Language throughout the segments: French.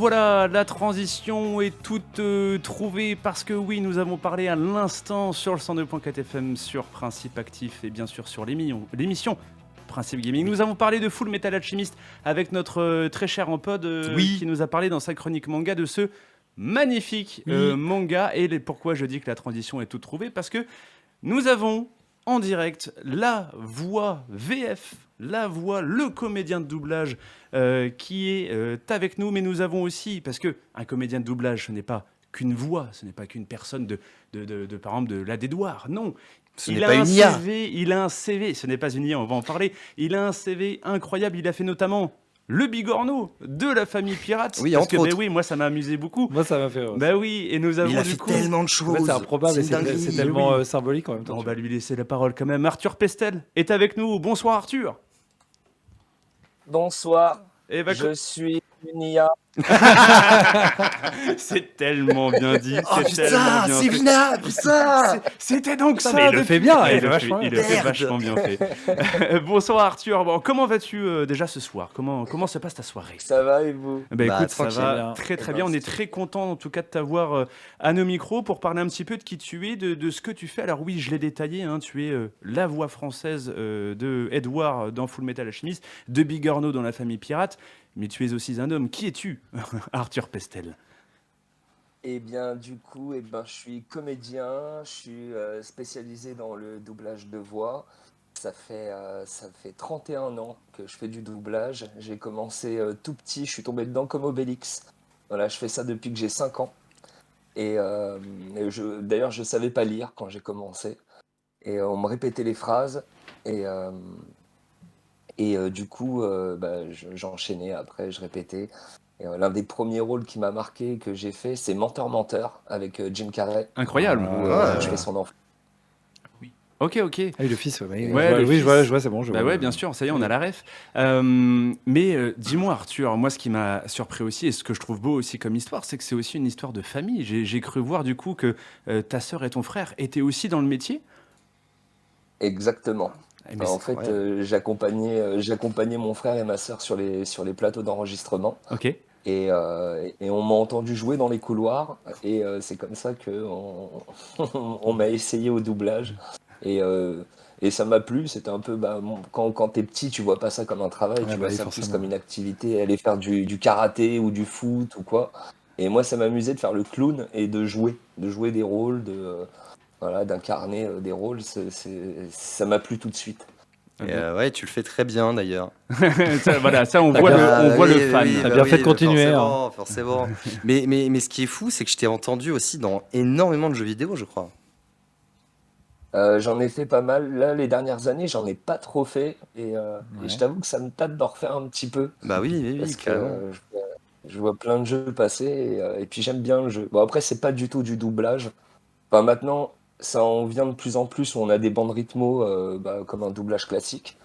Voilà, la transition est toute trouvée parce que oui, nous avons parlé à l'instant sur le 102.4 FM sur Principe Actif et bien sûr sur l'émission Principe Gaming. Nous avons parlé de Full Metal Alchemist avec notre très cher Ampod qui Oui, nous a parlé dans sa chronique manga de ce magnifique oui. manga. Et pourquoi je dis que la transition est toute trouvée? Parce que nous avons en direct la voix VF, la voix, le comédien de doublage qui est avec nous, mais nous avons aussi, parce que un comédien de doublage, ce n'est pas qu'une voix, ce n'est pas qu'une personne par exemple, de la d'Edouard, non. Ce n'est Il a pas un une IA. CV, ce n'est pas une IA, on va en parler. Il a un CV incroyable, il a fait notamment le bigorneau de la famille Pirate, Oui, parce entre que, ben autres. oui, moi ça m'a amusé beaucoup. Moi, ça m'a fait rire aussi. Ben oui, et nous Mais il avons a du fait coup... tellement de En fait, c'est choses. improbable, C'est et une c'est dinguerie. tellement Oui. symbolique en même temps. On tu va vois. lui laisser la parole quand même. Arthur Pestel est avec nous. Bonsoir Arthur. Bonsoir, Eh ben, je suis une IA. c'est tellement bien dit, Oh c'est tellement putain, bien c'est fait. Vina, putain. C'était donc Putain, ça. mais il le fait depuis- bien, Ah, il il fait le vachement fait, il bien. le fait Merde. vachement bien fait. Bonsoir Arthur. Bon, comment vas-tu déjà ce soir? Comment se passe ta soirée? Ça va et vous? Ben Bah, écoute, ça tranquille. va Bien. très Eh très ben, bien. On est c'est- très content en tout cas de t'avoir à nos micros pour parler un petit peu de qui tu es, de ce que tu fais. Alors oui, je l'ai détaillé, hein, tu es la voix française de Edward dans Full Metal Alchemist, de Bigorneau dans La Famille Pirate, mais tu es aussi un homme. Qui es-tu, Arthur Pestel? Eh bien, du coup, je suis comédien, je suis spécialisé dans le doublage de voix. Ça fait 31 ans que je fais du doublage. J'ai commencé tout petit, je suis tombé dedans comme Obélix. Voilà, je fais ça depuis que j'ai 5 ans. D'ailleurs, je savais pas lire quand j'ai commencé. On me répétait les phrases. Et, euh, du coup, j'enchaînais après, je répétais. L'un des premiers rôles qui m'a marqué que j'ai fait, c'est Menteur avec Jim Carrey, Incroyable. où Ah. je fais son enfant. Ok, ok. Ah oui, le fils, ouais, Et, je Ouais, vois- le oui, fils. je vois, c'est bon. Je Bah vois ouais, le- bien sûr, ça y est, on Oui. a la ref. Mais dis-moi, Arthur, moi, ce qui m'a surpris aussi, et ce que je trouve beau aussi comme histoire, c'est que c'est aussi une histoire de famille. J'ai cru voir du coup que ta sœur et ton frère étaient aussi dans le métier. Exactement. Eh, mais En c'est- fait, incroyable. j'accompagnais mon frère et ma sœur sur les plateaux d'enregistrement. ok. Et on m'a entendu jouer dans les couloirs. C'est comme ça que on m'a essayé au doublage. Et, euh, et ça m'a plu. C'était un peu, quand t'es petit, tu vois pas ça comme un travail, Ouais, tu bah vois oui, ça plus forcément. comme une activité, aller faire du karaté ou du foot ou quoi. Et moi, ça m'amusait de faire le clown et de jouer des rôles, voilà, d'incarner des rôles. Ça m'a plu tout de suite. Et, ouais, tu le fais très bien d'ailleurs. Voilà, ça, on T'as voit, bien- on voit le oui, fan. oui, T'as bah bien oui, fait de continuer, Forcément, forcément. Mais ce qui est fou, c'est que je t'ai entendu aussi dans énormément de jeux vidéo, je crois. J'en ai fait pas mal. Là, les dernières années, j'en ai pas trop fait. Et je Ouais. t'avoue que ça me tâte d'en refaire un petit peu. Bah oui, oui, oui, Parce que carrément. je vois plein de jeux passer. Et puis j'aime bien le jeu. Bon, après, c'est pas du tout du doublage. Enfin, maintenant, ça en vient de plus en plus où on a des bandes rythmo comme un doublage classique.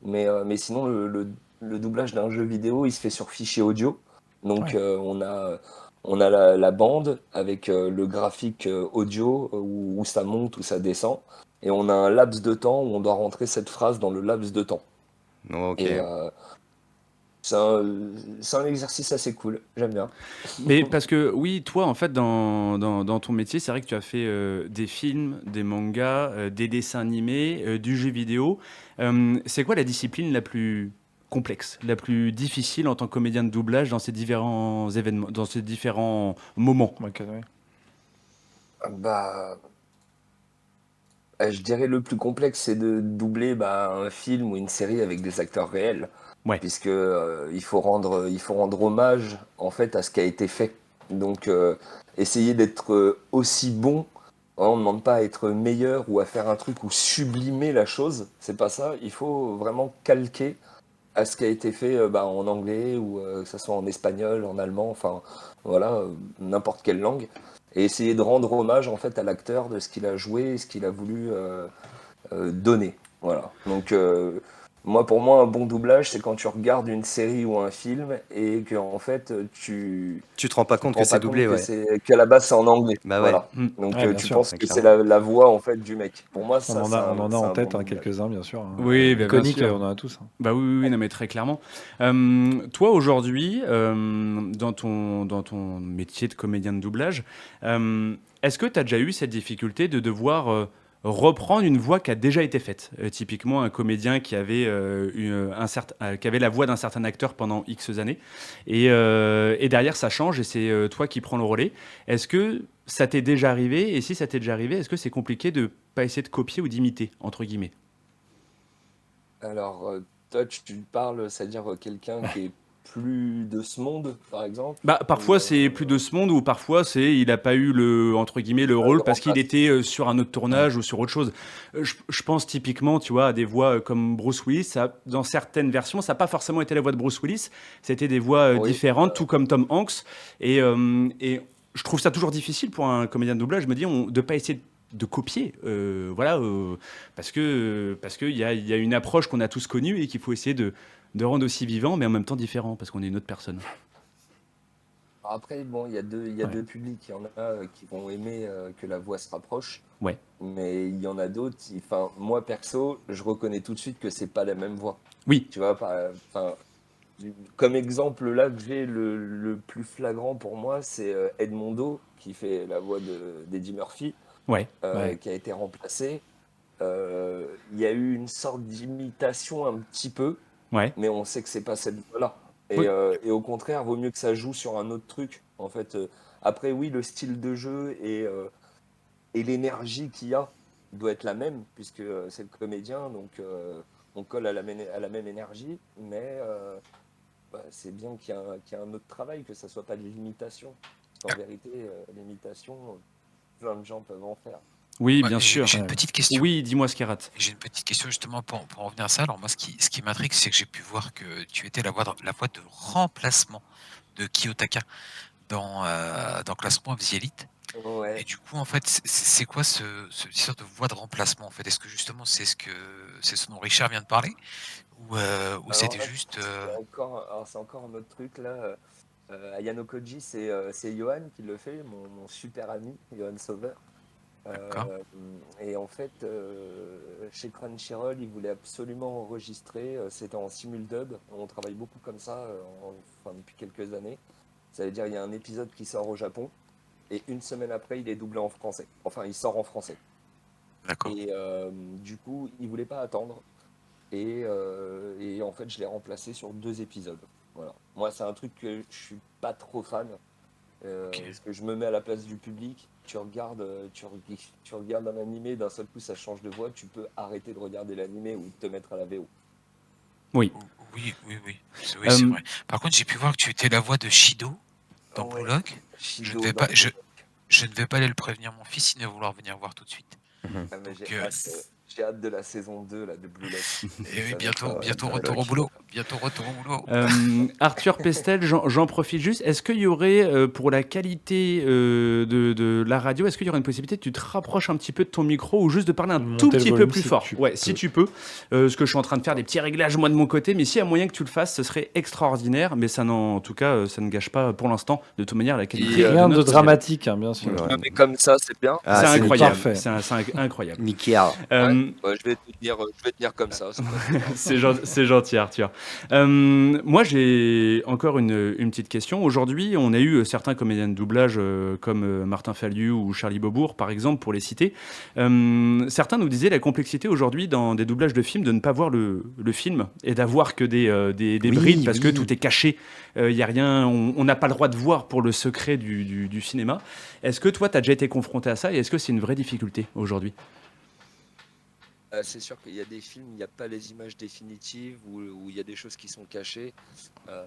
Mais sinon, le doublage d'un jeu vidéo, il se fait sur fichier audio. Donc, Ouais. on a la bande avec le graphique audio où ça monte, où ça descend. Et on a un laps de temps où on doit rentrer cette phrase dans le laps de temps. Ok. Et c'est un exercice assez cool. J'aime bien. Mais parce que oui, toi, en fait, dans ton métier, c'est vrai que tu as fait des films, des mangas, des dessins animés, du jeu vidéo. C'est quoi la discipline la plus complexe, la plus difficile en tant que comédien de doublage dans ces différents événements, dans ces différents moments? Ouais, ouais. Bah, je dirais le plus complexe, c'est de doubler un film ou une série avec des acteurs réels. Ouais. Puisque il faut rendre hommage en fait à ce qui a été fait. Donc essayer d'être aussi bon, hein, on ne demande pas à être meilleur ou à faire un truc ou sublimer la chose, c'est pas ça. Il faut vraiment calquer à ce qui a été fait en anglais ou que ce soit en espagnol, en allemand, enfin voilà, n'importe quelle langue. Et essayer de rendre hommage en fait à l'acteur de ce qu'il a joué et ce qu'il a voulu donner. Voilà. Donc Pour moi, un bon doublage, c'est quand tu regardes une série ou un film et que en fait, Tu te rends pas tu te compte que rends c'est pas compte doublé, que ouais. qu'à la base c'est en anglais. Bah ouais, Voilà. Mm. Donc Ouais, bien tu sûr. penses ouais, que c'est clairement. la voix en fait du mec. Pour moi, On ça, en a, on en a c'est en un tête bon hein, doublage. quelques-uns, bien sûr. Hein. Oui, bien Iconique, sûr. on en a tous. Hein. Bah oui, non, mais très clairement. Toi, aujourd'hui, dans ton métier de comédien de doublage, est-ce que tu as déjà eu cette difficulté de devoir reprendre une voix qui a déjà été faite? Typiquement, un comédien qui avait, qui avait la voix d'un certain acteur pendant X années, et derrière, ça change et c'est toi qui prends le relais. Est-ce que ça t'est déjà arrivé? Et si ça t'est déjà arrivé, est-ce que c'est compliqué de pas essayer de copier ou d'imiter, entre guillemets? Alors, toi, tu parles, c'est-à-dire quelqu'un qui est plus de ce monde, par exemple, Bah, ou parfois c'est plus de ce monde ou parfois c'est il a pas eu le entre guillemets le le rôle parce qu'il remplace. était sur un autre Ouais. tournage ou sur autre chose. Je pense typiquement, tu vois, à des voix comme Bruce Willis. Dans certaines versions, ça n'a pas forcément été la voix de Bruce Willis. C'était des voix Oui, différentes, tout comme Tom Hanks. Et je trouve ça toujours difficile pour un comédien de doublage. Je me dis de pas essayer de copier, voilà, parce que il y a une approche qu'on a tous connue et qu'il faut essayer de rendre aussi vivant, mais en même temps différent, parce qu'on est une autre personne. après, bon, il y a Ouais. deux publics. Il y en a qui vont aimer que la voix se rapproche, Ouais. mais il y en a d'autres. Enfin, moi perso, je reconnais tout de suite que c'est pas la même voix. Oui. Tu vois, enfin, comme exemple là que j'ai le plus flagrant pour moi, c'est Edmondo qui fait la voix d'Eddie Murphy, Ouais. Ouais. qui a été remplacé. Il y a eu une sorte d'imitation un petit peu, Ouais. mais on sait que c'est pas cette voix-là. Oui. Et au contraire, vaut mieux que ça joue sur un autre truc. En fait, après, oui, le style de jeu et l'énergie qu'il y a doit être la même, puisque c'est le comédien, donc on colle à la même énergie, mais c'est bien qu'il y ait un autre travail, que ça soit pas de l'imitation. Parce qu'en vérité, l'imitation, plein de gens peuvent en faire. Oui, Ouais, bien sûr. j'ai une Ouais. petite question. Oui, dis-moi Scarat. J'ai une petite question justement pour revenir à ça. Alors moi, ce qui m'intrigue, c'est que j'ai pu voir que tu étais la voix de remplacement de Kiyotaka dans Classement of the Elite. Et Ouais. du coup, en fait, c'est quoi ce sorte de voix de remplacement en fait? Est-ce que justement c'est ce dont Richard vient de parler ou Alors c'était là, juste c'est encore un autre truc là. Ayano Koji, c'est Johan qui le fait, mon super ami, Johan Sauver. d'accord? Et en fait, chez Crunchyroll, ils voulaient absolument enregistrer. C'était en simuldub. On travaille beaucoup comme ça depuis quelques années. Ça veut dire il y a un épisode qui sort au Japon et une semaine après, il est doublé en français. Enfin, il sort en français. D'accord. Et du coup, ils voulaient pas attendre. Et en fait, je l'ai remplacé sur 2 épisodes. Voilà. Moi, c'est un truc que je suis pas trop fan. Ok. Parce que je me mets à la place du public. Tu regardes un animé, d'un seul coup, ça change de voix. Tu peux arrêter de regarder l'animé ou te mettre à la VO. Oui. Oui, oui, oui. C'est Euh, vrai. Par contre, j'ai pu voir que tu étais la voix de Shido dans Blue Ouais, Lock. Je Shido ne vais dans pas, je ne vais pas aller le prévenir mon fils, il va vouloir venir voir tout de suite. Mhm. Ah, mais Donc, j'ai hâte de la saison 2 là, de Blue Lock. et oui, Ça va bientôt être, retour au boulot. Bientôt retour au boulot. Arthur Pestel, j'en profite juste. Est-ce qu'il y aurait, pour la qualité de la radio, est-ce qu'il y aurait une possibilité que tu te rapproches un petit peu de ton micro ou juste de parler un Monter tout le petit peu volume plus si fort? tu Ouais, peux. si tu peux. Ce que je suis en train de faire, des petits réglages moi de mon côté, mais s'il y a moyen que tu le fasses, ce serait extraordinaire. Mais ça, en tout cas, ça ne gâche pas pour l'instant, de toute manière, la qualité. Rien de notre dramatique, hein, bien sûr. Ouais. Non, mais comme ça, c'est bien. Ah, C'est c'est incroyable. parfait. C'est incroyable. Mickey. Ouais, je vais tenir comme ça. C'est pas très grave. C'est gentil, Arthur. Moi, j'ai encore une petite question. Aujourd'hui, on a eu certains comédiens de doublage comme Martin Fallu ou Charlie Beaubourg, par exemple, pour les citer. Certains nous disaient la complexité aujourd'hui dans des doublages de films de ne pas voir le film et d'avoir que des Oui, brides parce que oui. tout est caché. Y a rien, on n'a pas le droit de voir pour le secret du cinéma. Est-ce que toi, tu as déjà été confronté à ça et est-ce que c'est une vraie difficulté aujourd'hui? C'est sûr qu'il y a des films, il n'y a pas les images définitives où il y a des choses qui sont cachées. Euh,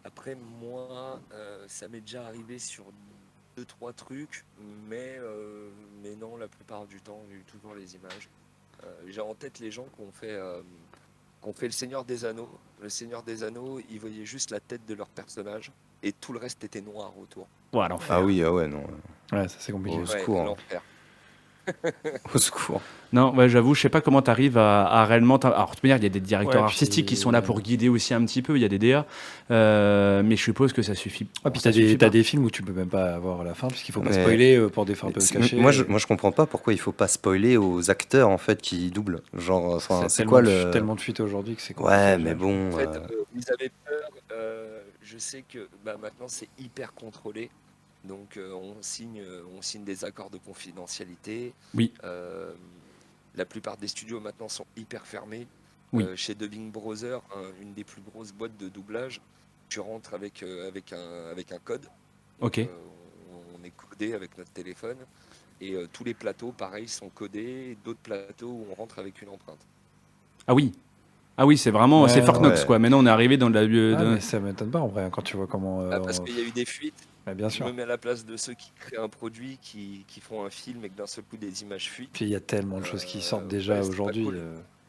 Après, moi, ça m'est déjà arrivé sur 2, 3 trucs, mais non, la plupart du temps, j'ai eu toujours les images. J'ai en tête les gens qui ont fait Le Seigneur des Anneaux. Le Seigneur des Anneaux, ils voyaient juste la tête de leur personnage et tout le reste était noir autour. Voilà, l'enfer. Ah oui, ah ouais, non. Ouais, ça c'est compliqué. Au Ouais, secours. l'enfer. Au secours. Non, ouais, j'avoue, je sais pas comment tu arrives à réellement. Alors, de toute manière, il y a des directeurs Ouais, artistiques qui puis sont là pour guider aussi un petit peu. Il y a des DA, mais je suppose que ça suffit. ah, puis ça t'as suffit t'as pas. des films où tu peux même pas avoir la fin puisqu'il faut pas Mais- spoiler pour des fins un peu C'est- cachées. moi, je comprends pas pourquoi il faut pas spoiler aux acteurs en fait qui doublent. Genre, enfin, c'est tellement quoi de- le. tellement de fuites aujourd'hui que c'est compliqué Ouais, à mais gérer. bon. En fait, ils avaient peur. Je sais que maintenant c'est hyper contrôlé. Donc on signe des accords de confidentialité. Oui. La plupart des studios maintenant sont hyper fermés. Oui. Chez Dubbing Brother, une des plus grosses boîtes de doublage, tu rentres avec un code. Donc, Ok. on est codé avec notre téléphone. Et tous les plateaux, pareil, sont codés. Et d'autres plateaux où on rentre avec une empreinte. Ah oui. Ah oui, c'est vraiment. Ouais, c'est Fort Knox, ouais. quoi. Maintenant, on est arrivé dans la. Ah, mais ça m'étonne pas en vrai quand tu vois comment. Parce qu'il y a eu des fuites. Bah, bien Je sûr. me mets à la place de ceux qui créent un produit, qui font un film et que d'un seul coup des images fuitent. Puis il y a tellement de choses qui sortent déjà ouais, c'est aujourd'hui. pas cool.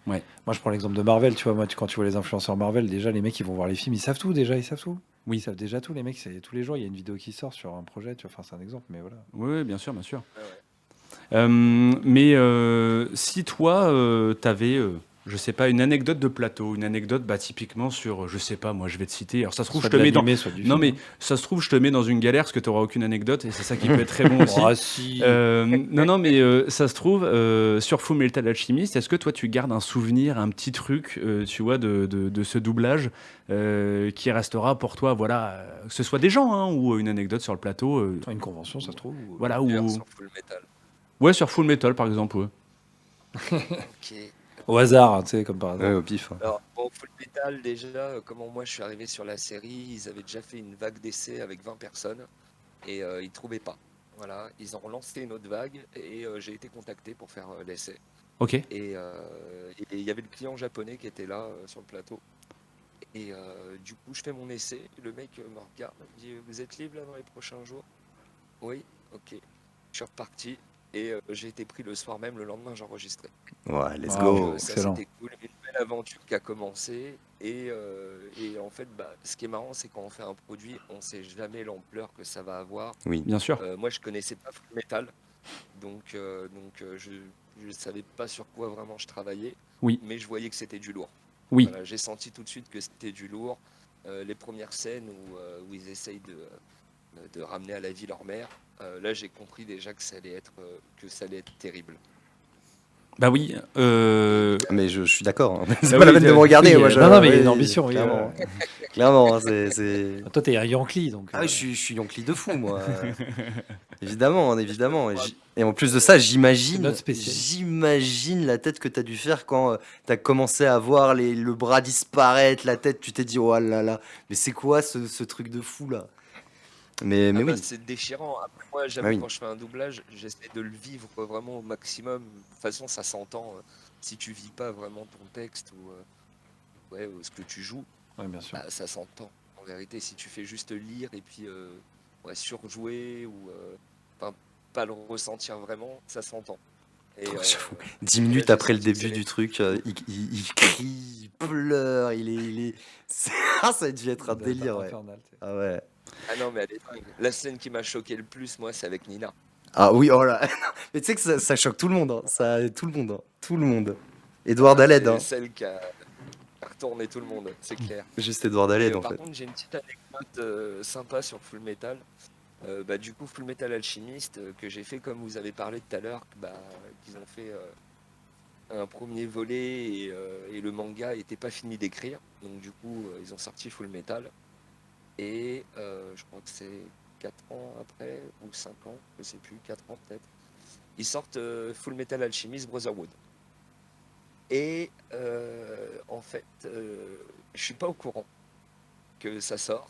Ouais. Moi, je prends l'exemple de Marvel. Tu vois, moi, quand tu vois les influenceurs Marvel, déjà les mecs ils vont voir les films, ils savent tout déjà, ils savent tout. Oui. Ils savent déjà tout. Les mecs, c'est tous les jours il y a une vidéo qui sort sur un projet. Tu vois, enfin c'est un exemple, mais voilà. Oui, bien sûr, bien sûr. Ah ouais. Mais si toi, t'avais, je sais pas, une anecdote de plateau, une anecdote, typiquement sur, je sais pas, moi, je vais te citer. Alors, ça se trouve, Soit je te de mets dans. l'animé, soit du Non, mais film. ça se trouve, je te mets dans une galère parce que tu n'auras aucune anecdote et c'est ça qui peut être très bon aussi. Ah si. Non, mais ça se trouve, sur Full Metal Alchemist, est-ce que toi tu gardes un souvenir, un petit truc, tu vois, de ce doublage qui restera pour toi, voilà, que ce soit des gens hein, ou une anecdote sur le plateau, Une convention, ça se trouve. voilà, D'ailleurs, ou. sur Full Metal. Ouais, sur Full Metal par exemple, ouais. Ok. Au hasard, hein, tu sais, comme par hasard. Ouais, au pif. Hein. Alors, bon, Full Metal, déjà, comment moi je suis arrivé sur la série, ils avaient déjà fait une vague d'essais avec 20 personnes et ils trouvaient pas. Voilà, ils ont relancé une autre vague et j'ai été contacté pour faire l'essai. Ok. Et il y avait le client japonais qui était là sur le plateau. Et du coup, je fais mon essai. Le mec me regarde, me dit vous êtes libre là dans les prochains jours? Oui, ok. Je suis reparti et j'ai été pris le soir même. Le lendemain, j'enregistrais. Ouais, let's Ah, go. Donc, ça, excellent. c'était cool. Une belle aventure qui a commencé. Et en fait, ce qui est marrant, c'est quand on fait un produit, on sait jamais l'ampleur que ça va avoir. Oui. Bien sûr. Moi, je connaissais pas Full Metal, donc je ne savais pas sur quoi vraiment je travaillais. Oui. Mais je voyais que c'était du lourd. Oui. Voilà, j'ai senti tout de suite que c'était du lourd. Les premières scènes où ils essayent de ramener à la vie leur mère, là, j'ai compris déjà que ça allait être terrible. Bah oui. Mais je suis d'accord. Hein. C'est Ah pas la oui, peine de me regarder. oui, moi, non, mais il y a une oui, ambition, oui, Clairement, clairement hein, c'est. Toi, t'es un Yankee, donc. Ah oui, je suis Yankee de fou, moi. Évidemment, évidemment. Et en plus de ça, C'est j'imagine notre spécialité. la tête que tu as dû faire quand tu as commencé à voir le bras disparaître, la tête, tu t'es dit, oh là là, mais c'est quoi ce truc de fou là? Mais Ah bah, oui, c'est déchirant. Après, moi, j'avoue, Ah oui. quand je fais un doublage, j'essaie de le vivre vraiment au maximum. De toute façon, ça s'entend. Si tu vis pas vraiment ton texte ou ce que tu joues, Ouais, bien sûr. ça s'entend. En vérité, si tu fais juste lire et puis surjouer ou pas le ressentir vraiment, ça s'entend. Et, J'avoue. 10 là, minutes j'ai après le senti que début ça du truc, il crie, il pleure, ça a dû être un délire, ouais. Infernal, tu sais. Ah ouais. Ah non, mais elle est dingue. La scène qui m'a choqué le plus, moi, c'est avec Nina. Ah oui, oh là. Mais tu sais que ça choque tout le monde, hein. Tout le monde, hein. Tout le monde. Edouard Daled, C'est hein. celle qui a retourné tout le monde, c'est clair. Juste Edouard Daled, en Par fait. contre, j'ai une petite anecdote sympa sur Full Metal. Du coup, Full Metal Alchemist, que j'ai fait comme vous avez parlé tout à l'heure, qu'ils ont fait un premier volet et le manga n'était pas fini d'écrire. Donc du coup, ils ont sorti Full Metal. Et je crois que c'est 4 ans après, ou 5 ans, je sais plus, 4 ans peut-être. Ils sortent Full Metal Alchemist Brotherhood. Et en fait, je suis pas au courant que ça sort.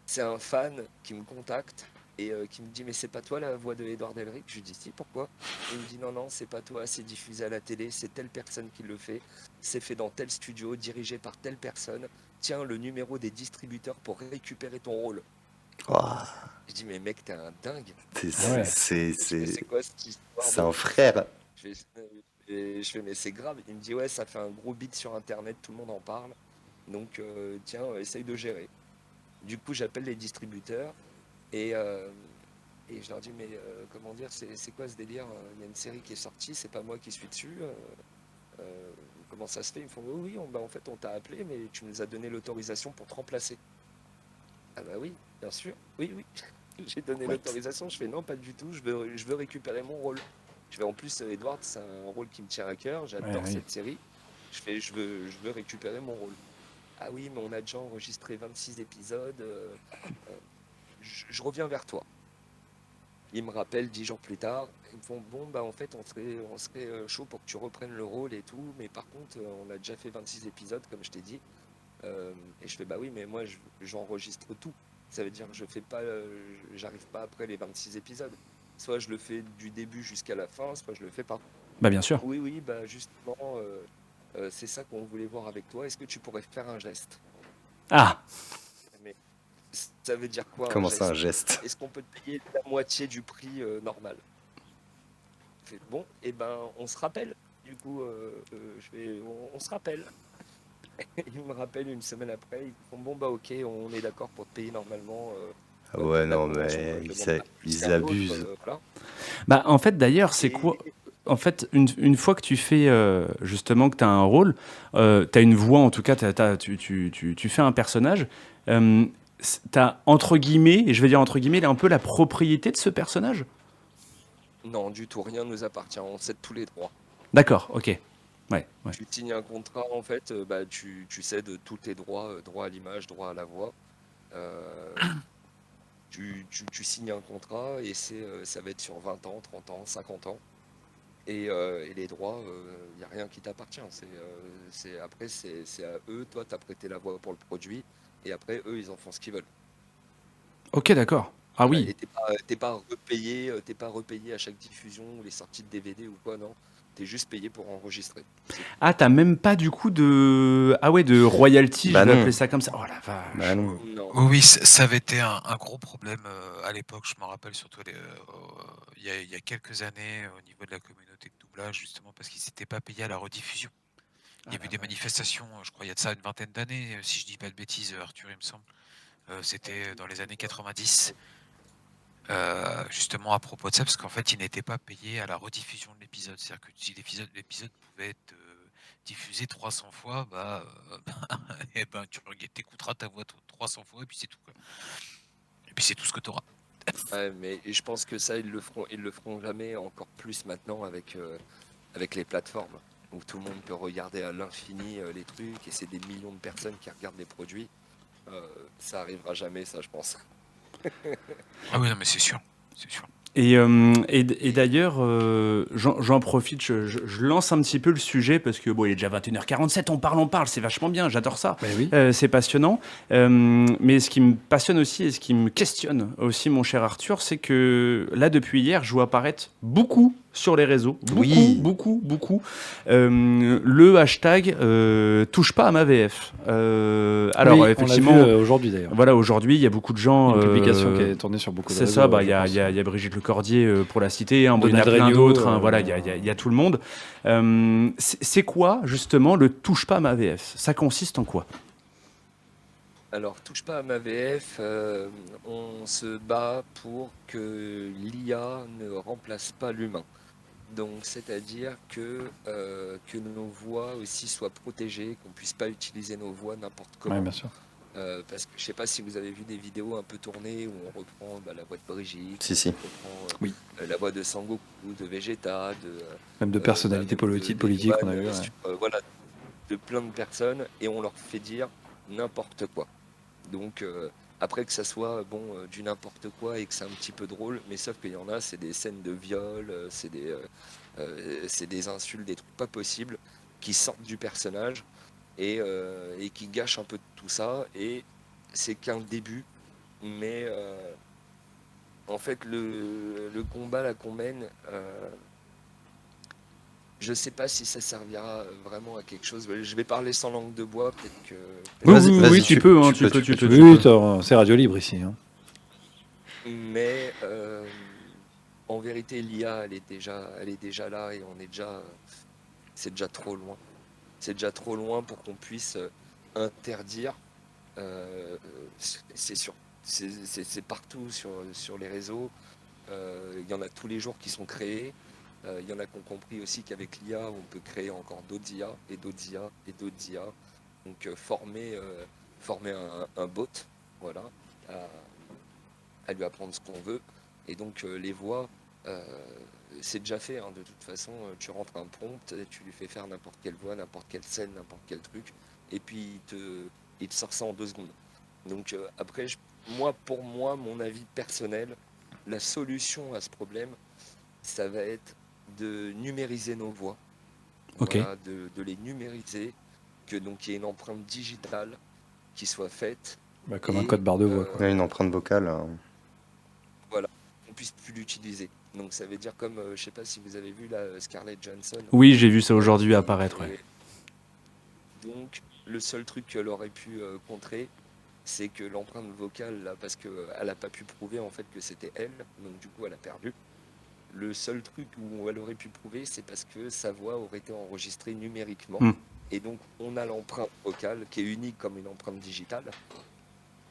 C'est un fan qui me contacte et qui me dit mais c'est pas toi la voix de Edouard Elric? Je lui dis si, pourquoi? Il me dit non c'est pas toi, c'est diffusé à la télé, c'est telle personne qui le fait, c'est fait dans tel studio, dirigé par telle personne, tiens le numéro des distributeurs pour récupérer ton rôle. Oh, Je dis mais mec t'es un dingue. Ouais. C'est quoi cette histoire C'est un frère. je fais mais c'est grave. Il me dit ouais ça fait un gros beat sur internet, tout le monde en parle. Donc tiens essaye de gérer. Du coup j'appelle les distributeurs et Et je leur dis, mais comment dire, c'est quoi ce délire? Il y a une série qui est sortie, c'est pas moi qui suis dessus. Comment ça se fait? Ils me font, oui, en fait, on t'a appelé, mais tu nous as donné l'autorisation pour te remplacer. Ah bah oui, bien sûr. Oui, oui. J'ai donné What? l'autorisation. Je fais, non, pas du tout. Je veux récupérer mon rôle. Je fais, en plus, Edward, c'est un rôle qui me tient à cœur. J'adore oui. cette série. Je fais, je veux récupérer mon rôle. Ah oui, mais on a déjà enregistré 26 épisodes. Je reviens vers toi. Ils me rappellent 10 jours plus tard. Ils me font, bon, bah en fait, on serait chaud pour que tu reprennes le rôle et tout. Mais par contre, on a déjà fait 26 épisodes, comme je t'ai dit. Et je fais, bah oui, mais moi, j'enregistre tout. Ça veut dire que je fais pas, j'arrive pas après les 26 épisodes. Soit je le fais du début jusqu'à la fin, soit je le fais pas. Bah bien sûr. Oui, oui, bah justement, c'est ça qu'on voulait voir avec toi. Est-ce que tu pourrais faire un geste? Ah, Mais ça veut dire quoi un Comment ça, un geste? geste? Est-ce qu'on peut te payer la moitié du prix normal? Je fais, bon, et ben on se rappelle. Du coup, on se rappelle. Ils me rappellent une semaine après. Ils font, bon bah ok, on est d'accord pour te payer normalement. Ah ouais, Comme la non, convention mais demande ils, pas plus ils qu'un autre, abusent. voilà. bah en fait d'ailleurs, c'est Et quoi? En fait, une fois que tu fais justement que tu as un rôle, tu as une voix, en tout cas, tu fais un personnage, tu as entre guillemets, et je vais dire entre guillemets, un peu la propriété de ce personnage. non, du tout, rien ne nous appartient. On cède tous les droits. D'accord, ok. Ouais, ouais. Tu signes un contrat, en fait, bah, tu cèdes tous tes droits, droit à l'image, droit à la voix. Euh, tu signes un contrat et ça va être sur 20 ans, 30 ans, 50 ans. Et les droits, il n'y a rien qui t'appartient. Après, c'est à eux. Toi, tu as prêté la voix pour le produit. Et après, eux, ils en font ce qu'ils veulent. Ok, d'accord. Ah Voilà, oui. et t'es pas repayé à chaque diffusion, les sorties de DVD ou quoi, non. T'es juste payé pour enregistrer. C'est tout. Ah, t'as même pas du coup de... Ah ouais, de royalty, je Bah vais non, appeler ça comme ça. Oh la vache. bah non. Non. Oui, oui, ça avait été un gros problème à l'époque. Je me rappelle surtout il y a quelques années au niveau de la communauté de doublage, justement parce qu'ils s'étaient pas payés à la rediffusion. Il y Ah a eu la des vache. manifestations, je crois, il y a de ça une vingtaine d'années, si je dis pas de bêtises, Arthur, il me semble. C'était dans les années 90, justement à propos de ça, parce qu'en fait, ils n'étaient pas payés à la rediffusion de l'épisode. C'est-à-dire que si l'épisode pouvait être diffusé 300 fois, eh ben, t'écouteras ta voix 300 fois et puis c'est tout, quoi. Et puis c'est tout ce que tu auras. Ouais, mais je pense que ça, ils le feront jamais, encore plus maintenant avec les plateformes, où tout le monde peut regarder à l'infini les trucs, et c'est des millions de personnes qui regardent les produits. Ça arrivera jamais, ça, je pense. Ah oui, non, mais c'est sûr. C'est sûr. Et d'ailleurs, j'en profite, je lance un petit peu le sujet parce que bon, il est déjà 21h47, on parle, c'est vachement bien, j'adore ça. Bah oui. C'est passionnant. Mais ce qui me passionne aussi et ce qui me questionne aussi, mon cher Arthur, c'est que là, depuis hier, je vois apparaître beaucoup sur les réseaux, Oui. beaucoup, le hashtag touche pas à ma VF. Alors, Oui, effectivement, on l'a vu aujourd'hui d'ailleurs. voilà, aujourd'hui, il y a beaucoup de gens. Une publication qui est tournée sur beaucoup de C'est réseaux. ça, je il y, pense. y a Brigitte Lecordier pour la citer, hein, bon, il y en a Donald plein Regnault, d'autres, hein, voilà, il y a tout le monde. C'est quoi justement le touche pas à ma VF? Ça consiste en quoi? Alors, touche pas à ma VF, on se bat pour que l'IA ne remplace pas l'humain. Donc, c'est-à-dire que nos voix aussi soient protégées, qu'on puisse pas utiliser nos voix n'importe Oui, comment. bien sûr. Parce que je sais pas si vous avez vu des vidéos un peu tournées où on reprend la voix de Brigitte, Si, si. on reprend Oui. la voix de Sangoku, de Vegeta, Même de personnalités politiques, on a vu. Ouais. voilà, de plein de personnes, et on leur fait dire n'importe quoi. Donc après que ça soit du n'importe quoi et que c'est un petit peu drôle, mais sauf qu'il y en a, c'est des scènes de viol, c'est des insultes, des trucs pas possibles qui sortent du personnage et qui gâchent un peu tout ça. Et c'est qu'un début, mais en fait le combat là qu'on mène, je sais pas si ça servira vraiment à quelque chose. Je vais parler sans langue de bois, peut-être que. Oui, Vas-y, oui, vas-y, oui, tu peux, hein, tu peux. Oui, c'est radio libre ici. Hein. Mais en vérité, l'IA, elle est déjà là et c'est déjà trop loin. C'est déjà trop loin pour qu'on puisse interdire. C'est sûr, c'est partout sur les réseaux. Il y en a tous les jours qui sont créés. Il y en a qui ont compris aussi qu'avec l'IA, on peut créer encore d'autres IA et d'autres IA et d'autres IA. Donc former un bot, voilà, à lui apprendre ce qu'on veut. Et donc les voix, c'est déjà fait, hein, de toute façon. Tu rentres un prompt, tu lui fais faire n'importe quelle voix, n'importe quelle scène, n'importe quel truc, et puis il te sort ça en 2 secondes. Donc après, pour moi, mon avis personnel, la solution à ce problème, ça va être de numériser nos voix. Ok. Voilà, de les numériser, donc il y ait une empreinte digitale qui soit faite, Bah, comme un et, code barre de voix, quoi. Ouais, une empreinte vocale. on puisse plus l'utiliser. Donc ça veut dire comme, je sais pas si vous avez vu là, Scarlett Johansson. Oui, j'ai vu ça aujourd'hui apparaître. Ouais. Et donc le seul truc qu'elle aurait pu contrer, c'est que l'empreinte vocale, là, parce qu'elle n'a pas pu prouver en fait que c'était elle, donc du coup elle a perdu. Le seul truc où elle aurait pu prouver, c'est parce que sa voix aurait été enregistrée numériquement. Et donc on a l'empreinte vocale qui est unique comme une empreinte digitale.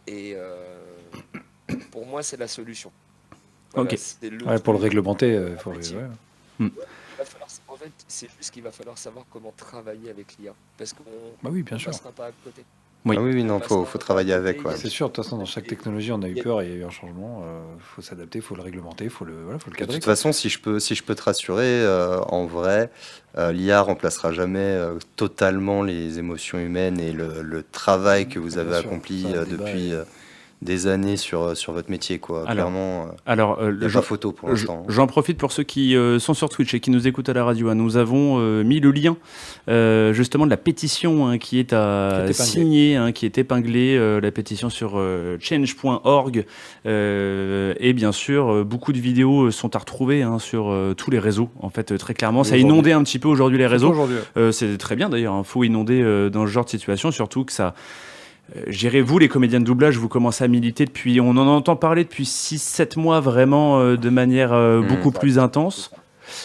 Et pour moi, c'est la solution. Ok. c'est le Ouais, pour le truc. réglementer, faut... Effectivement. ouais. Il va falloir- en fait, c'est juste qu'il va falloir savoir comment travailler avec l'IA. Parce qu'on Bah oui, bien ne sûr. passera pas à côté. Oui. Ah oui, non, On faut passera travailler pas à côté, avec, ouais. C'est sûr, de toute façon, dans chaque Et- technologie, on a eu il y a- peur, il y a eu un changement. Faut s'adapter, faut le réglementer, faut le De cadrer. toute quoi. façon, si je peux te rassurer, en vrai, l'IA remplacera jamais totalement les émotions humaines et le travail que vous avez Bien sûr, accompli ça, le débat depuis est- des années sur votre métier, quoi. Alors, Clairement, Alors, il n'y a pas photo pour l'instant. j'en profite pour ceux qui sont sur Twitch et qui nous écoutent à la radio. Hein. Nous avons mis le lien justement de la pétition, hein, qui est à Qui est épinglée. signer, hein, qui est épinglée, la pétition sur change.org. Et bien sûr, beaucoup de vidéos sont à retrouver, hein, sur tous les réseaux. En fait, très clairement, Et ça a aujourd'hui. inondé un petit peu aujourd'hui les Surtout réseaux. aujourd'hui, ouais. C'est très bien d'ailleurs, il faut inonder dans ce genre de situation, surtout que ça... vous, les comédiens de doublage, vous commencez à militer depuis... On en entend parler depuis 6-7 mois vraiment de manière beaucoup plus intense.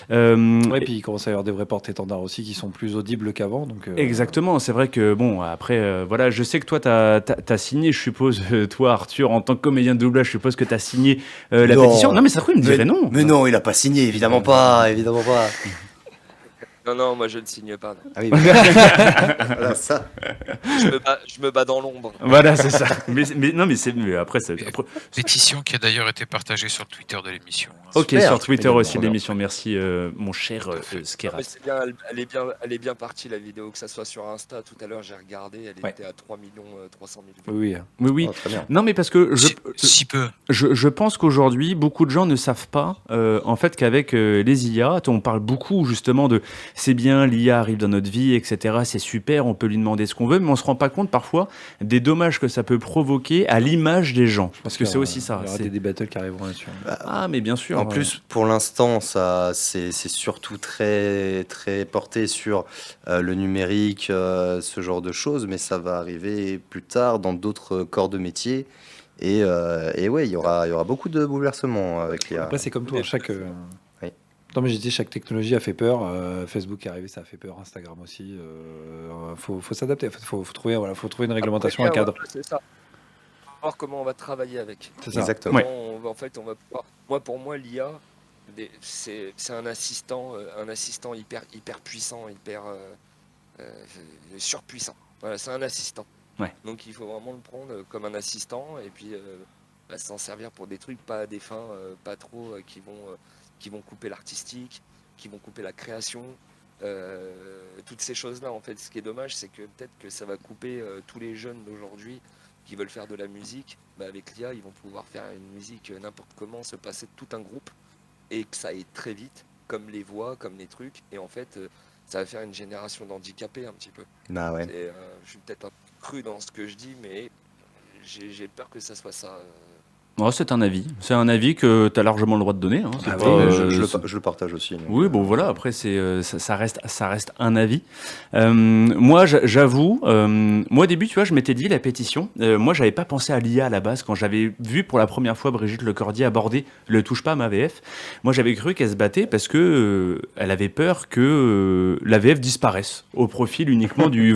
Ouais, puis il commence à y avoir des vrais porte-étendards aussi qui sont plus audibles qu'avant. Donc, Exactement, c'est vrai que bon, après, voilà, je sais que toi, t'as signé, je suppose, toi, Arthur, en tant que comédien de doublage, je suppose que t'as signé la Non. pétition. Non, mais ça se trouve, il me dirait non. Mais non, il a pas signé, évidemment pas, évidemment pas. Non, moi je ne signe pas. Non. Ah oui, voilà, ça. Je me bats dans l'ombre. Voilà, c'est ça. Mais non, mais après, Pétition qui a d'ailleurs été partagée sur le Twitter de l'émission. hein. Ok, Super. sur Twitter Également, aussi de bien. l'émission. Merci, mon cher Non, Skerat. mais c'est bien, elle est bien partie la vidéo, que ça soit sur Insta. Tout à l'heure, j'ai regardé, elle Ouais. était à 3 300 000 vues. oui, oui. Oui, oui. Oh, très bien. Non, mais parce que Si peu. je pense qu'aujourd'hui, beaucoup de gens ne savent pas, en fait, qu'avec les IA, on parle beaucoup justement de c'est bien, l'IA arrive dans notre vie, etc. C'est super, on peut lui demander ce qu'on veut, mais on se rend pas compte parfois des dommages que ça peut provoquer à l'image des gens. Parce que c'est aussi ça. Il y aura c'est- des battles qui arriveront là-dessus. Ah, mais bien sûr. En plus, pour l'instant, ça, c'est surtout très, très porté sur le numérique, ce genre de choses, mais ça va arriver plus tard dans d'autres corps de métier. Et ouais, il y aura beaucoup de bouleversements avec l'IA. Après, c'est comme tout, hein, chaque. Oui. Non, mais j'ai dit, chaque technologie a fait peur. Facebook est arrivé, ça a fait peur. Instagram aussi. Faut s'adapter. Faut trouver, voilà, faut trouver une réglementation, un Après, cadre. voilà, c'est ça. On va voir comment on va travailler avec. C'est ça. Exactement. Comment on va pouvoir. Pour moi, l'IA, c'est un assistant hyper puissant, hyper surpuissant. Voilà, c'est un assistant. Ouais. Donc il faut vraiment le prendre comme un assistant et puis s'en servir pour des trucs, pas à des fins pas trop qui vont couper l'artistique, qui vont couper la création. Toutes ces choses-là, en fait, ce qui est dommage, c'est que peut-être que ça va couper tous les jeunes d'aujourd'hui qui veulent faire de la musique. Avec l'IA, ils vont pouvoir faire une musique n'importe comment, se passer de tout un groupe et que ça aille très vite, comme les voix, comme les trucs. Et en fait, ça va faire une génération d'handicapés un petit peu. Bah ouais. Et, je suis peut-être un peu cru dans ce que je dis, mais j'ai peur que ça soit ça. Oh, c'est un avis. C'est un avis que tu as largement le droit de donner. Hein. C'est Ah pas, oui, je le partage aussi. donc, Oui, bon voilà, après ça reste un avis. Moi, j'avoue, moi au début, tu vois, je m'étais dit la pétition. Moi, j'avais pas pensé à l'IA à la base quand j'avais vu pour la première fois Brigitte Lecordier aborder le touche pas à ma VF. Moi, j'avais cru qu'elle se battait parce que elle avait peur que la VF disparaisse au profil uniquement du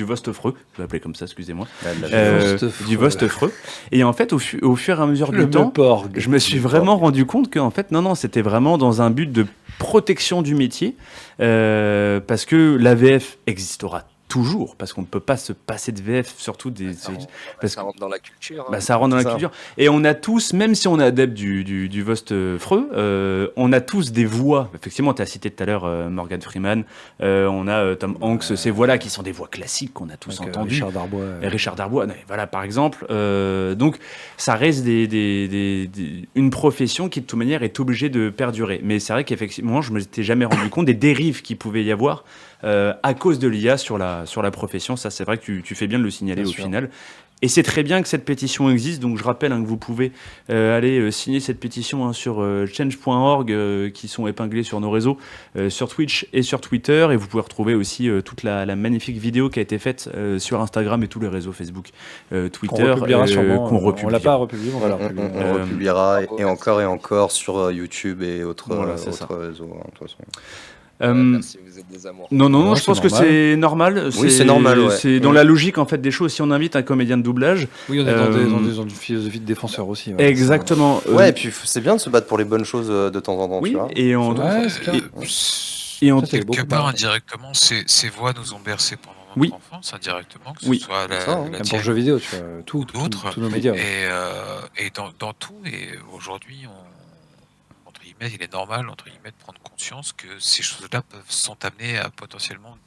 Vostefreux. Je vais l'appeler comme ça, excusez-moi. ouais, de la Du Vostefreux. Et en fait, au fur et à mesure Le du temps, Porg. je me suis vraiment rendu compte qu'en fait, non, c'était vraiment dans un but de protection du métier, parce que la VF existera toujours, parce qu'on ne peut pas se passer de VF, surtout parce Ça que rentre dans la culture. bah, hein. ça rentre dans la C'est ça. culture. Et on a tous, même si on est adepte du Vost-Freux, on a tous des voix. Effectivement, tu as cité tout à l'heure Morgan Freeman, on a Tom Hanks, ces voix-là qui sont des voix classiques qu'on a tous Avec, entendues. Richard Darbois. Et Richard Darbois, voilà, par exemple. Donc, ça reste une profession qui, de toute manière, est obligée de perdurer. Mais c'est vrai qu'effectivement, je ne m'étais jamais rendu compte des dérives qu'il pouvait y avoir à cause de l'IA sur la profession. Ça, c'est vrai que tu fais bien de le signaler Bien au sûr. final. Et c'est très bien que cette pétition existe. Donc, je rappelle que vous pouvez aller signer cette pétition sur change.org, qui sont épinglés sur nos réseaux, sur Twitch et sur Twitter. Et vous pouvez retrouver aussi toute la magnifique vidéo qui a été faite sur Instagram et tous les réseaux Facebook, Twitter, Qu'on republiera sûrement. qu'on On l'a republiera. pas republié, mais on va la On republier. republiera bravo, et merci. encore et encore sur YouTube et autres, Voilà, c'est ça. autres réseaux. Hein, de toute façon. Merci, vous êtes des amours. Non, Ouais, je pense c'est que normal. c'est normal. Oui, c'est normal, ouais. C'est dans la logique en fait des choses. Si on invite un comédien de doublage, Oui, on est dans une philosophie de défenseur aussi. ouais. exactement. Ouais, et puis c'est bien de se battre pour les bonnes choses de temps en temps, tu Oui, vois. et en Ouais, c'est clair. et en Ça, c'est beaucoup Quelque part, marrant. indirectement, ces voix nous ont bercé pendant notre Oui. enfance, indirectement, que ce Oui. soit C'est ça, hein. la Même pour tienne le jeu vidéo, tu vois, ou d'autres. tous nos médias. ouais. Et dans tout, et aujourd'hui, entre guillemets, il est normal, entre guillemets, de prendre conscience que ces choses-là sont amenées à potentiellement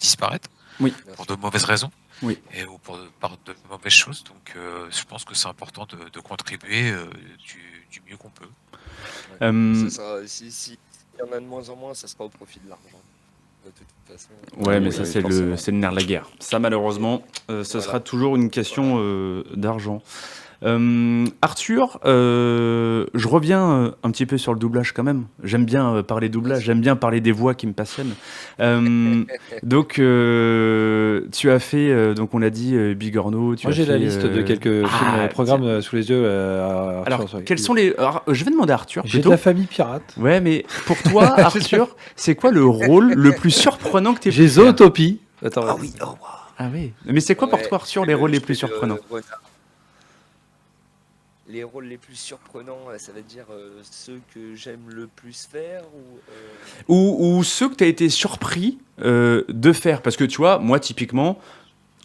disparaître Oui. pour de mauvaises raisons Oui. ou par de mauvaises choses. Donc, je pense que c'est important de contribuer du mieux qu'on peut. Ça sera, si il y en a de moins en moins, ça sera au profit de l'argent. De toute façon. Ouais, mais Oui, ça, oui, c'est forcément. le nerf de la guerre. Ça, malheureusement, ce Voilà. sera toujours une question d'argent. Arthur, je reviens un petit peu sur le doublage quand même. J'aime bien parler doublage, j'aime bien parler des voix qui me passionnent. Donc, tu as fait, donc on l'a dit, Bigorneau. Moi, j'ai la liste de quelques films, programmes sous les yeux. Alors, quels sont les. Alors, je vais demander à Arthur J'ai de plutôt. la famille pirate. Ouais, mais pour toi, Arthur, c'est quoi le rôle le plus surprenant que tu aies J'ai Zootopie. Attends. Ah oui, oh, wow. Ah oui. Mais c'est quoi pour Ouais, toi, Arthur, je les fais rôles le- les je plus fais le surprenants renard. Les rôles les plus surprenants, ça veut dire ceux que j'aime le plus faire ou ceux que tu as été surpris de faire. Parce que tu vois, moi, typiquement,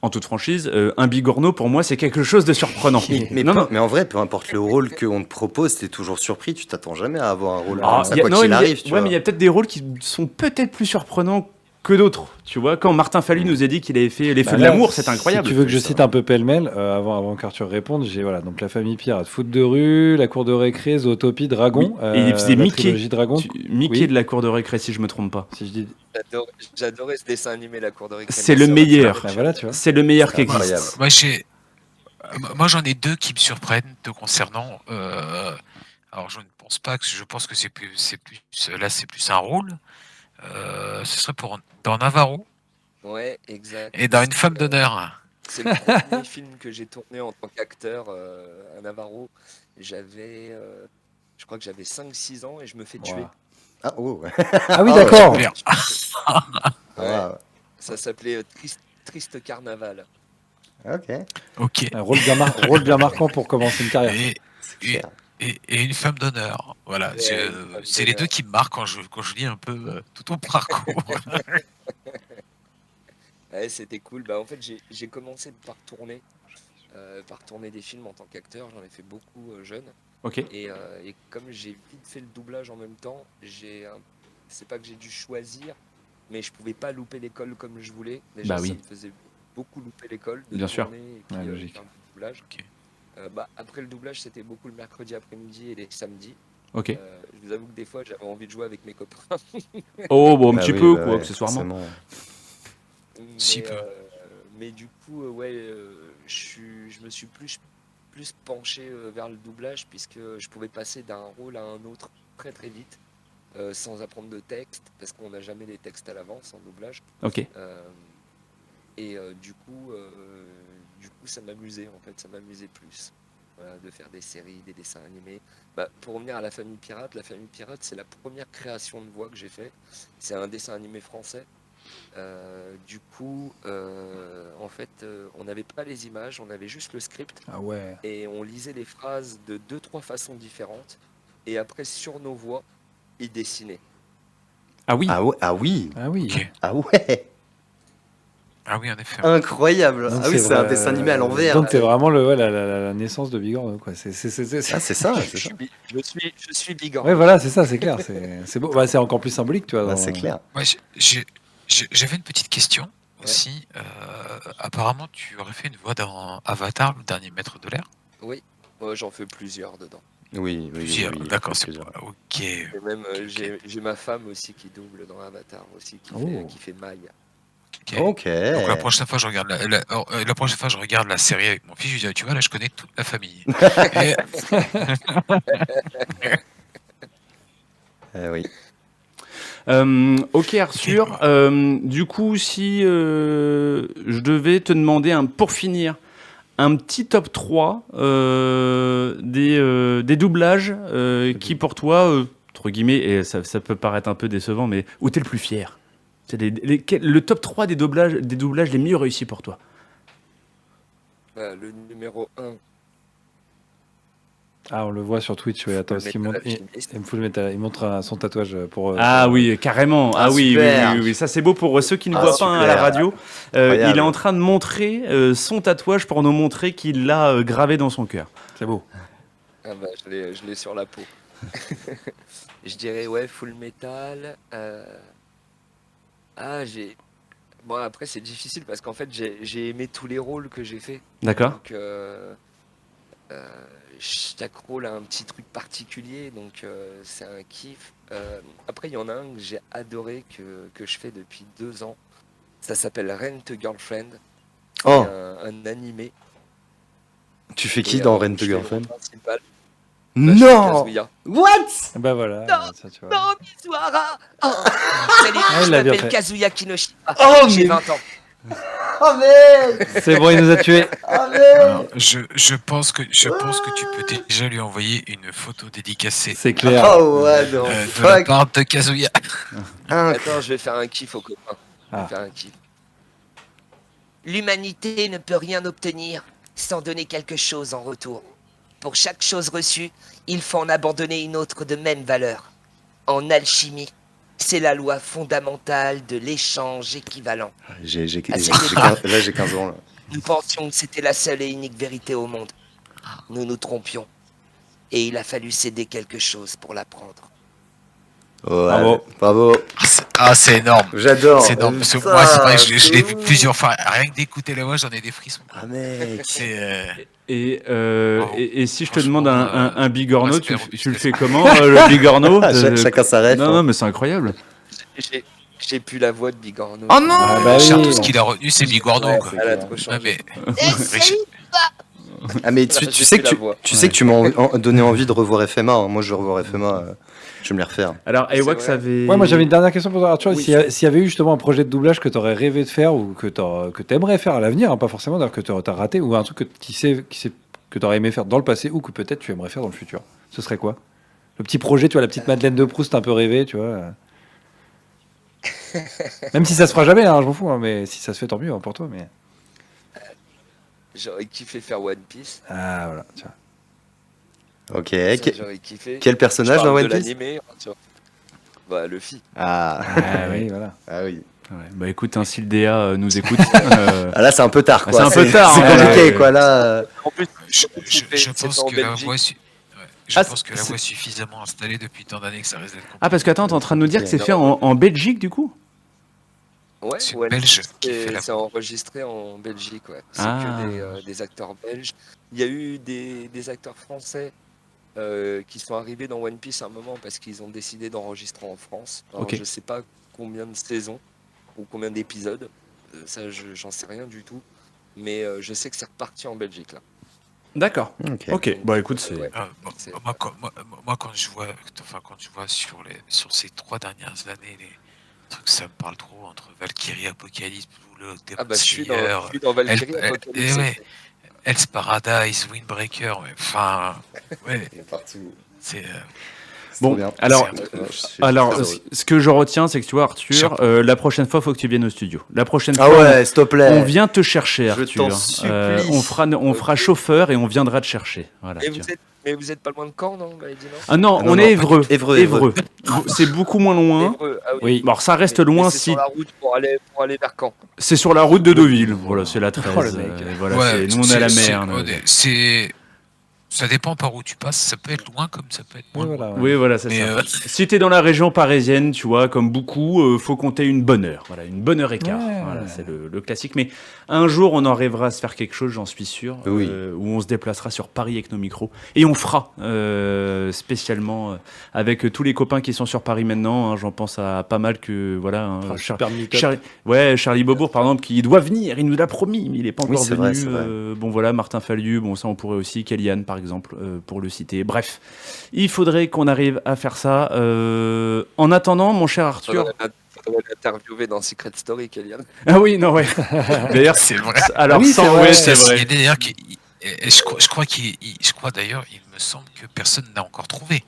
en toute franchise, un bigorneau, pour moi, c'est quelque chose de surprenant. Mais en vrai, peu importe le rôle qu'on te propose, t'es toujours surpris. Tu t'attends jamais à avoir un rôle Ah, comme ça, y a- quoi non, qu'il mais arrive. Tu ouais, vois. mais il y a peut-être des rôles qui sont peut-être plus surprenants que d'autres. Tu vois, quand Martin Fallu nous a dit qu'il avait fait Les Feux Bah de là, l'amour, c'est incroyable. Si tu veux que je ça. cite un peu pêle-mêle, avant qu'Arthur réponde, j'ai donc La Famille Pirate, Foot de rue, La Cour de récré, Zootopie, Dragon. Oui, et il faisait la Mickey. trilogie Dragon. Mickey Oui. de la cour de récré, si je me trompe pas. Si je dis, j'adorais ce dessin animé, La Cour de récré. C'est Ma le sœur meilleur. adore. bah voilà, tu vois. C'est le meilleur qui C'est incroyable. existe. Moi, j'en ai deux qui me surprennent te concernant. Alors, je ne pense pas que je pense que c'est plus là, c'est plus un rôle. Ce serait dans Navarro Ouais, exact. et dans Une femme d'honneur. C'est le premier film que j'ai tourné en tant qu'acteur à Navarro. Je crois que j'avais 5-6 ans et je me fais tuer. Wow. Ah, oh, ouais. Ah oui, Ah, d'accord. Super. Ah, Ça s'appelait Triste Carnaval. ok. Ok. Un rôle bien marquant pour commencer une carrière. Et, C'est et, clair. et Une femme d'honneur. Voilà. Ouais, C'est Une femme c'est les d'honneur. deux qui me marquent quand je lis un peu tout ton parcours. Ouais, c'était cool. Bah, en fait, j'ai commencé par tourner des films en tant qu'acteur. J'en ai fait beaucoup jeune. Ok. Et comme j'ai vite fait le doublage en même temps, c'est pas que j'ai dû choisir, mais je pouvais pas louper l'école comme je voulais. Déjà, Bah oui. ça me faisait beaucoup louper l'école de Bien sûr. tourner et puis Ouais, logique. faire du doublage. Ok. Après le doublage, c'était beaucoup le mercredi après-midi et les samedis. Ok. Je vous avoue que des fois, j'avais envie de jouer avec mes copains. Oh, bon, un Bah petit oui, peu, bah quoi, ouais, accessoirement. forcément. Si Mais, peu. mais du coup, je me suis plus penché vers le doublage puisque je pouvais passer d'un rôle à un autre très très vite sans apprendre de texte parce qu'on n'a jamais les textes à l'avance en doublage. Ok. Du coup, ça m'amusait en fait, ça m'amusait plus. Voilà, de faire des séries, des dessins animés. Pour revenir à La Famille Pirate, c'est la première création de voix que j'ai fait. C'est un dessin animé français. Du coup, en fait, on n'avait pas les images, on avait juste le script Ah ouais. et on lisait les phrases de 2-3 façons différentes. Et après, sur nos voix, ils dessinaient. Ah oui. Ah ouais, ah oui, Ah oui. Ok. ah ouais, Ah oui, en effet. incroyable. Donc Ah oui, c'est un vrai- dessin animé à l'envers. Donc t'es vraiment la naissance de Bigorneau, quoi. Ah, c'est ça, c'est ça. Je suis Bigorneau. Ouais, voilà, c'est ça, c'est clair. C'est beau. Bah, c'est encore plus symbolique, tu vois. Bah, dans- c'est clair. Ouais, j'avais une petite question aussi. Apparemment, tu aurais fait une voix dans Avatar, le dernier maître de l'air. Oui, moi j'en fais plusieurs dedans. Oui, oui, Plusieurs, oui, d'accord, oui, c'est plusieurs. pas. Ok. Et même Ok. j'ai ma femme aussi qui double dans Avatar aussi, Oh. qui fait Maya. Ok. Ok. Donc la prochaine fois, je regarde la prochaine fois, je regarde la série avec mon fils. Je lui dis, ah, tu vois, là, je connais toute la famille. Et- Oui. Ok Arthur, du coup si je devais te demander pour finir un petit top 3 des doublages qui pour toi, entre guillemets, et ça peut paraître un peu décevant, mais où t'es le plus fier? C'est le top 3 des doublages les mieux réussis pour toi. Le numéro 1, Ah, on le voit sur Twitch. Ouais, attends, parce qu'il montre, il montre son tatouage pour. Ah pour- oui, carrément. Ah, Ah, oui, oui, super. oui, oui, ça c'est beau pour ceux qui ne Ah, voient pas à la super. radio. Incroyable. Il est en train de montrer son tatouage pour nous montrer qu'il l'a gravé dans son cœur. C'est beau. je l'ai sur la peau. Je dirais ouais, Full Metal. Bon, après c'est difficile parce qu'en fait j'ai aimé tous les rôles que j'ai fait. D'accord. Donc chaque rôle a un petit truc particulier, donc c'est un kiff. Après il y en a un que j'ai adoré que je fais depuis 2 ans. Ça s'appelle Rent a Girlfriend. C'est Oh, un animé. tu fais qui Et, dans je Rent a fais le Girlfriend? rôle principal. Là, je fais Non! Kazuya. What? Bah voilà. Non, ça, tu vois. Non, Mizuhara. Salut, Ah, il je l'a bien m'appelle fait. Kazuya Kinoshita. Oh, J'ai mais- 20 ans. Oh merde! C'est bon, il nous a tués. Oh merde! Alors, je pense que tu peux déjà lui envoyer une photo dédicacée C'est clair. Oh, what the de la fuck? part de Kazuya. Attends, je vais faire un kiff aux copains. Je vais Ah. faire un kiff. L'humanité ne peut rien obtenir sans donner quelque chose en retour. Pour chaque chose reçue, il faut en abandonner une autre de même valeur. En alchimie, c'est la loi fondamentale de l'échange équivalent. Là, j'ai 15 ans, là. Nous pensions que c'était la seule et unique vérité au monde. Nous nous trompions. Et il a fallu céder quelque chose pour l'apprendre. Oh, Bravo. ouais, bravo. C'est énorme. J'adore. C'est énorme. Parce que Putain, moi, c'est vrai que je l'ai vu ouf. plusieurs fois. Rien que d'écouter la voix, j'en ai des frissons. Ah, mec. C'est. Et si je te Franchement, demande un bigorneau, respect, tu le respect. fais comment le bigorneau? Chacun sa ref. Non, hein. non, mais c'est incroyable. J'ai plus la voix de Bigorneau. Oh non Ah bah Charles, oui. tout ce qu'il a retenu, c'est Bigorneau. Ouais, quoi. elle a trop changé. Ouais, mais... Ah, mais J'ai tu sais plus que la voix. tu sais que tu m'as donné envie de revoir FMA. hein. Moi, je vais revoir FMA. Je vais me les refaire. Alors, C'est Ewax vrai. avait. Ouais, moi j'avais une dernière question pour toi, Arthur. Oui. S'il y avait eu justement un projet de doublage que tu aurais rêvé de faire ou que tu aimerais faire à l'avenir, hein, pas forcément d'ailleurs que tu as raté, ou un truc que tu aurais aimé faire dans le passé ou que peut-être tu aimerais faire dans le futur, ce serait quoi? Le petit projet, tu vois, la petite Madeleine de Proust un peu rêvée, tu vois. Même si ça se fera jamais, hein, je m'en fous, hein, mais si ça se fait, tant mieux hein, pour toi. Mais... J'aurais kiffé faire One Piece. Ah, voilà, tu vois. Ok. Ça, j'aurais kiffé. Quel Je personnage parle dans de One Piece? l'animé, hein, tu vois. Bah, Luffy. Ah. Ah oui, voilà. Ah oui. Ouais, bah écoute, si le DA nous écoute. Ah, là, c'est un peu tard, quoi. C'est un peu tard, C'est hein, compliqué, ouais. quoi. Là. En plus, Je c'est pense en que la Belgique. voix Ah, pense que la c'est- voix est suffisamment installée depuis tant d'années que ça risque d'être compliqué. Ah, parce que attends, t'es en train de nous dire que c'est Ok. fait en Belgique du coup? Ouais, C'est One belge Piece, qui fait la c'est enregistré en Belgique, ouais. C'est Ah. que des acteurs belges. Il y a eu des acteurs français qui sont arrivés dans One Piece à un moment parce qu'ils ont décidé d'enregistrer en France. Alors, Ok. je sais pas combien de saisons ou combien d'épisodes. Ça, j'en sais rien du tout. Mais je sais que c'est reparti en Belgique, là. D'accord. Ok. Ok, bah écoute, c'est. Ouais. Moi, quand je vois sur ces 3 dernières années, les trucs, ça me parle trop entre Valkyrie, Apocalypse, Blue Lock, Demon Ah bah je suis Slayer, dans Valkyrie Elle- Apocalypse. ouais. Hell's Paradise, Windbreaker, mais enfin, ouais, Il est partout. c'est. C'est Bon, trop bien. alors, Je suis alors, très heureux. ce que je retiens, c'est que tu vois, Arthur, la prochaine fois, il faut que tu viennes au studio. La prochaine Ah fois, ouais, s'il te plaît. on vient te chercher, Je Arthur. t'en supplie. On fera chauffeur et on viendra te chercher. Voilà, Et tu vois. vous êtes pas loin de Caen, non? Vous m'avez dit non? Ah non, Ah non, on non, est Évreux. Évreux. C'est beaucoup moins loin. Évreux, ah oui. Oui. Bon, alors, ça reste Mais loin c'est si sur la route pour aller vers Caen. c'est sur la route de Deauville. Voilà, c'est la 13. Oh, le mec. Voilà, Ouais, nous, on est à la c'est- mer. Ça dépend par où tu passes. Ça peut être loin comme ça peut être moins Oui, loin. voilà, ouais. Oui, voilà, c'est Mais ça. euh, Si t'es dans la région parisienne, tu vois, comme beaucoup, faut compter une bonne heure. Voilà, une bonne heure et quart. Ouais. Voilà, c'est le classique. Mais un jour, on arrivera à se faire quelque chose, j'en suis sûr, Oui. où on se déplacera sur Paris avec nos micros. Et on fera spécialement avec tous les copains qui sont sur Paris maintenant. Hein, j'en pense à pas mal que, voilà. Hein, Enfin, super meet-up. Charlie Beaubourg, par exemple, qui doit venir, il nous l'a promis, mais il n'est pas Oui, encore c'est venu. vrai, c'est vrai. Bon, voilà, Martin Fallu, bon, ça on pourrait aussi, Kellyanne, par exemple, pour le citer. Bref, il faudrait qu'on arrive à faire ça. En attendant, mon cher Arthur. Faudrait l'interviewer dans Secret Story, Kellyanne. Ah oui, non, ouais. D'ailleurs, c'est vrai. alors, Oui, c'est sans, vrai. ouais, c'est vrai. Il y a d'ailleurs je crois d'ailleurs, il me semble que personne n'a encore trouvé.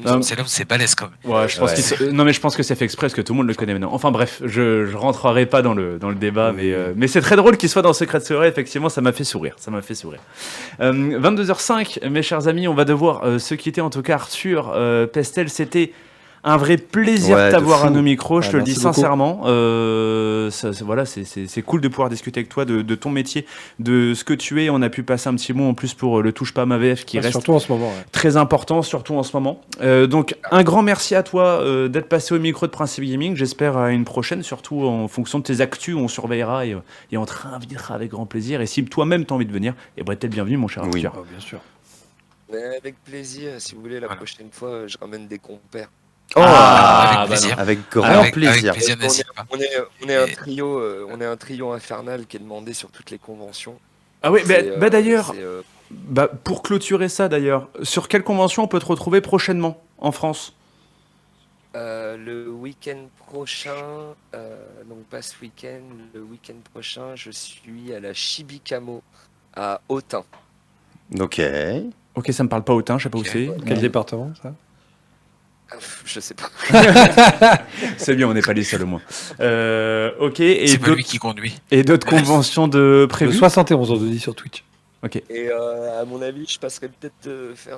Non, C'est là où c'est balèze quand même. Ouais, je pense Ouais. non, mais je pense que c'est fait exprès parce que tout le monde le connaît maintenant. Enfin bref, je rentrerai pas dans le débat, mais c'est très drôle qu'il soit dans Secret Story. Effectivement, ça m'a fait sourire. 22h05, mes chers amis, on va devoir se quitter. En tout cas, Arthur, Pestel, c'était un vrai plaisir Ouais, de de t'avoir fou. à nos micros, je te le merci dis beaucoup. sincèrement. Voilà, c'est cool de pouvoir discuter avec toi de ton métier, de ce que tu es. On a pu passer un petit mot en plus pour le Touche pas à ma VF qui Ouais, reste surtout en ce moment. Ouais. très important, surtout en ce moment. Donc, un grand merci à toi d'être passé au micro de Principe Gaming. J'espère à une prochaine, surtout en fonction de tes actus. On surveillera et on te réinvitera avec grand plaisir. Et si toi-même t'as envie de venir, t'es le bienvenu, mon cher Oui. Arthur. Oh, bien sûr. Mais avec plaisir, si vous voulez, la Voilà. prochaine fois, je ramène des compères. Avec plaisir. Avec grand Avec plaisir. plaisir, On est, n'hésite pas. on est un Et- trio, on est un trio infernal qui est demandé sur toutes les conventions. Ah oui, C'est, d'ailleurs, c'est, pour clôturer ça d'ailleurs, sur quelle convention on peut te retrouver prochainement en France? le week-end prochain, donc pas ce week-end, le week-end prochain, je suis à la Chibicamo à Autun. Ok. Ok, ça me parle pas autant, je sais pas où Ok. c'est. Quel département, ça? Je sais pas. C'est bien, on n'est pas les seuls au moins. Ok, C'est pas lui qui conduit. et d'autres conventions de Le prévues? 71, on te dit sur Twitch. Et à mon avis, je passerai peut-être faire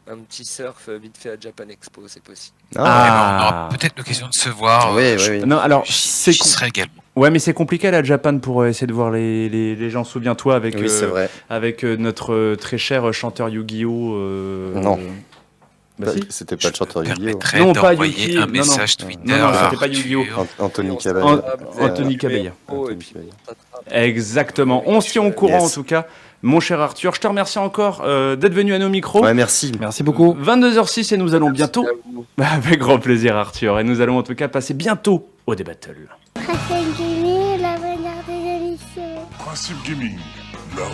un petit surf vite fait à Japan Expo, c'est possible. Eh ben, on aura Ah. peut-être l'occasion de se voir. Oui, oui, oui. Non, alors, J'y c'est serai également. Ouais, mais c'est compliqué à la Japan pour essayer de voir les gens. Souviens-toi avec, Oui, c'est vrai. avec notre très cher chanteur Yu-Gi-Oh! Non. Bah si. C'était pas le chanteur Je me Yu-Gi-Oh! permettrai Non, pas d'envoyer Yuki, un non, non. message Twitter. Non, non, à c'était pas Yu-Gi-Oh! Arthur. Anthony On Cabana. s'attrape, Anthony Cabella. Oh, et Anthony puis Cabella. on t'attrape. Exactement. On se tient au courant Yes. en tout cas. Mon cher Arthur, je te remercie encore d'être venu à nos micros. Ouais, merci. Merci beaucoup. 22h06 et nous allons bientôt. Merci à vous. Avec grand plaisir, Arthur. Et nous allons en tout cas passer bientôt au débattle. Principe Gaming, la manière des émissions. Principe Gaming, la